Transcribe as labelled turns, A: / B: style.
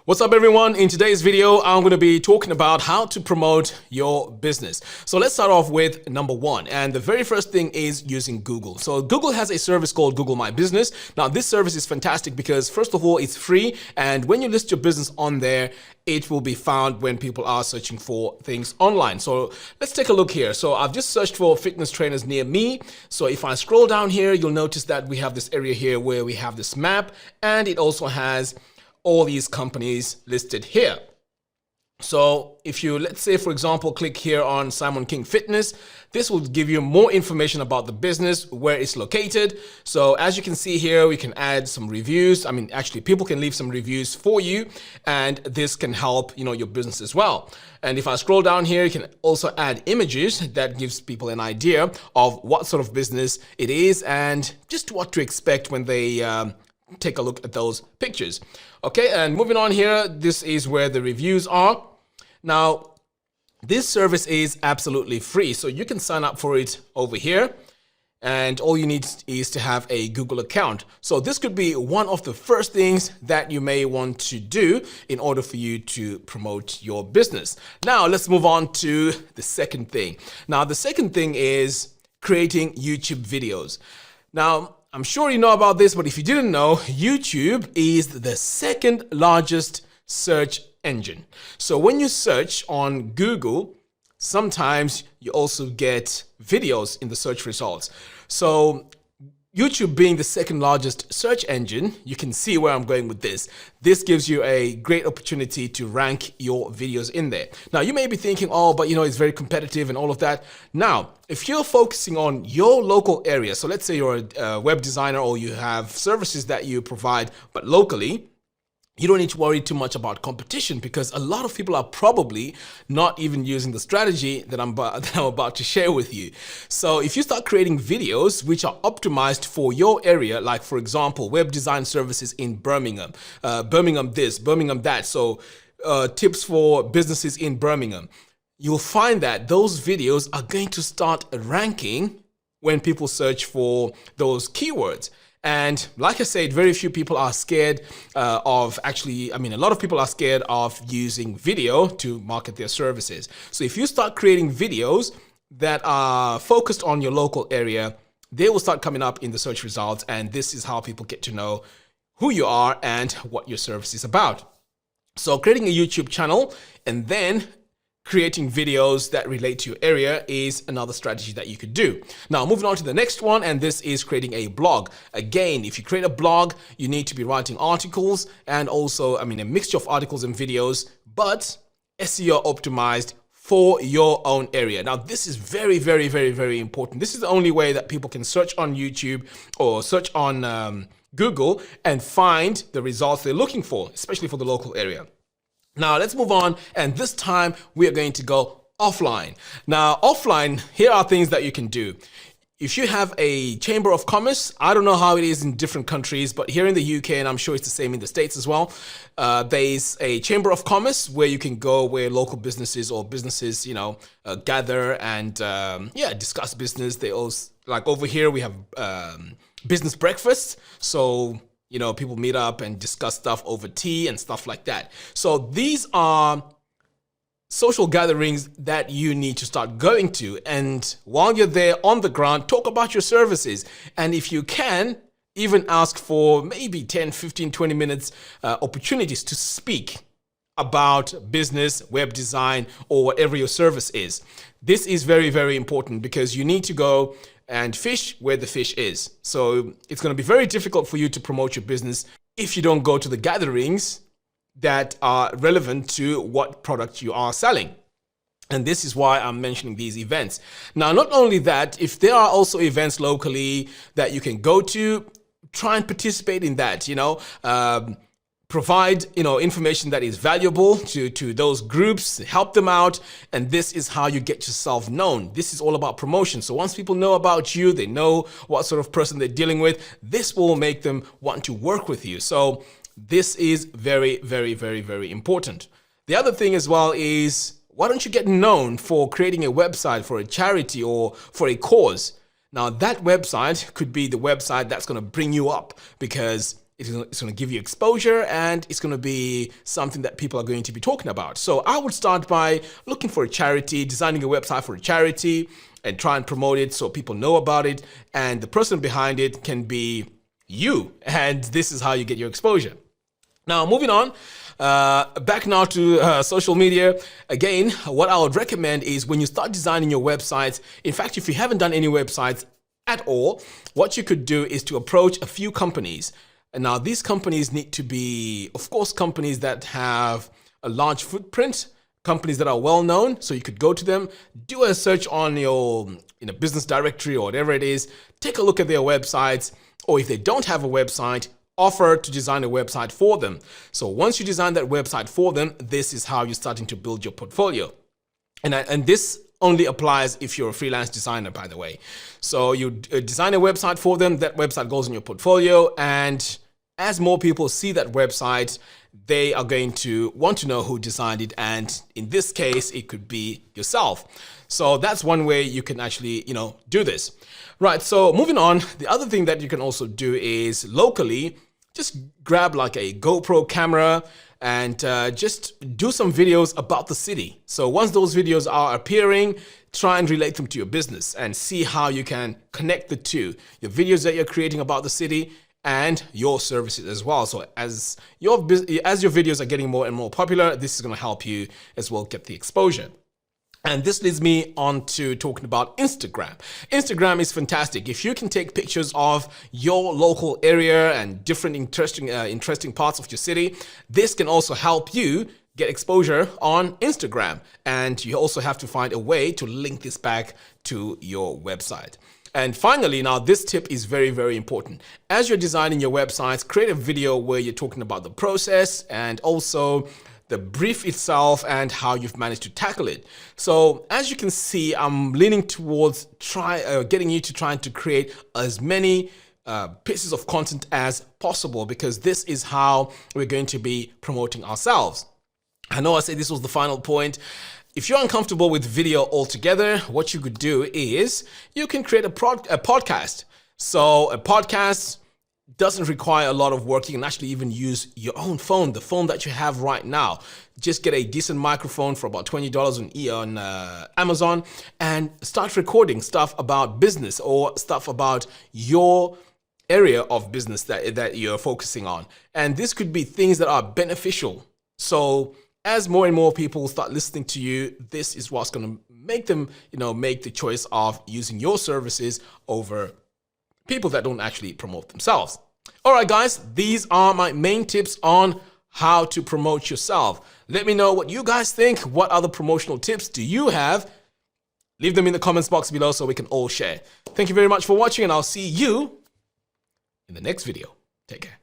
A: What's up everyone? In today's video, I'm going to be talking about how to promote your business. So let's start off with number one. And the very first thing is using Google. So Google has a service called Google My Business. Now this service is fantastic because first of all, it's free. And when you list your business on there, it will be found when people are searching for things online. So let's take a look here. So I've just searched for fitness trainers near me. So if I scroll down here, you'll notice that we have this area here where we have this map, and it also has all these companies listed here. So if you, let's say, for example, click here on Simon King Fitness, this will give you more information about the business, where it's located. So as you can see here, we can add some reviews. I mean, actually, people can leave some reviews for you, and this can help, your business as well. And if I scroll down here, you can also add images that gives people an idea of what sort of business it is and just what to expect when they take a look at those pictures. Okay, and moving on here, this is where the reviews are. Now, this service is absolutely free, so you can sign up for it over here. And all you need is to have a Google account. So this could be one of the first things that you may want to do in order for you to promote your business. Now, let's move on to the second thing. Now, the second thing is creating YouTube videos. Now, I'm sure you know about this, but if you didn't know, YouTube is the second largest search engine. So when you search on Google, sometimes you also get videos in the search results. So YouTube being the second largest search engine, you can see where I'm going with this. This gives you a great opportunity to rank your videos in there. Now, you may be thinking, oh, but it's very competitive and all of that. Now, if you're focusing on your local area, so let's say you're a web designer or you have services that you provide, but locally, you don't need to worry too much about competition because a lot of people are probably not even using the strategy that I'm about to share with you. So if you start creating videos which are optimized for your area, like for example, web design services in Birmingham, Birmingham this, Birmingham that, so tips for businesses in Birmingham, you'll find that those videos are going to start ranking when people search for those keywords. And like I said, very few people are scared of a lot of people are scared of using video to market their services. So if you start creating videos that are focused on your local area, they will start coming up in the search results. And this is how people get to know who you are and what your service is about. So creating a YouTube channel and then creating videos that relate to your area is another strategy that you could do. Now, moving on to the next one, and this is creating a blog. Again, if you create a blog, you need to be writing articles and also, a mixture of articles and videos, but SEO optimized for your own area. Now, this is very, very, very, very important. This is the only way that people can search on YouTube or search on Google and find the results they're looking for, especially for the local area. Now let's move on, and this time we are going to go offline. Now offline, here are things that you can do. If you have a chamber of commerce, I don't know how it is in different countries, but here in the UK, and I'm sure it's the same in the States as well, there's a chamber of commerce where you can go where local businesses or businesses, gather and discuss business. They also, like over here, we have business breakfasts. So people meet up and discuss stuff over tea and stuff like that. So these are social gatherings that you need to start going to. And while you're there on the ground, talk about your services. And if you can, even ask for maybe 10, 15, 20 minutes opportunities to speak about business, web design, or whatever your service is. This is very, very important because you need to go and fish where the fish is. So it's going to be very difficult for you to promote your business if you don't go to the gatherings that are relevant to what product you are selling. And this is why I'm mentioning these events. Now, not only that, if there are also events locally that you can go to, try and participate in that, provide information that is valuable to those groups, help them out, and this is how you get yourself known. This is all about promotion. So once people know about you, they know what sort of person they're dealing with, this will make them want to work with you. So this is very, very, very, very important. The other thing as well is, why don't you get known for creating a website for a charity or for a cause? Now that website could be the website that's going to bring you up because it's going to give you exposure, and it's going to be something that people are going to be talking about. So I would start by looking for a charity, designing a website for a charity, and try and promote it so people know about it. And the person behind it can be you. And this is how you get your exposure. Now, moving on, back now to social media. Again, what I would recommend is when you start designing your websites, in fact, if you haven't done any websites at all, what you could do is to approach a few companies. And now these companies need to be, of course, companies that have a large footprint, companies that are well known. So you could go to them, do a search on your business directory or whatever it is, take a look at their websites, or if they don't have a website, offer to design a website for them. So once you design that website for them, this is how you're starting to build your portfolio. And this only applies if you're a freelance designer, by the way. So you design a website for them, that website goes in your portfolio, and as more people see that website, they are going to want to know who designed it, and in this case, it could be yourself. So that's one way you can actually, do this. Right, so moving on, the other thing that you can also do is locally, just grab like a GoPro camera and just do some videos about the city. So once those videos are appearing, try and relate them to your business and see how you can connect the two, your videos that you're creating about the city and your services as well. So as your videos are getting more and more popular, this is going to help you as well get the exposure. And this leads me on to talking about Instagram. Instagram is fantastic. If you can take pictures of your local area and different interesting parts of your city, this can also help you get exposure on Instagram. And you also have to find a way to link this back to your website. And finally, now this tip is very, very important. As you're designing your websites, create a video where you're talking about the process and also the brief itself and how you've managed to tackle it. So as you can see, I'm leaning towards getting you to trying to create as many pieces of content as possible, because this is how we're going to be promoting ourselves. I know I said this was the final point. If you're uncomfortable with video altogether, what you could do is you can create a podcast. So a podcast doesn't require a lot of work. You can actually even use your own phone, the phone that you have right now. Just get a decent microphone for about $20 on Amazon and start recording stuff about business or stuff about your area of business that you're focusing on. And this could be things that are beneficial. So as more and more people start listening to you, this is what's going to make them, make the choice of using your services over people that don't actually promote themselves. All right, guys, these are my main tips on how to promote yourself. Let me know what you guys think. What other promotional tips do you have? Leave them in the comments box below so we can all share. Thank you very much for watching, and I'll see you in the next video. Take care.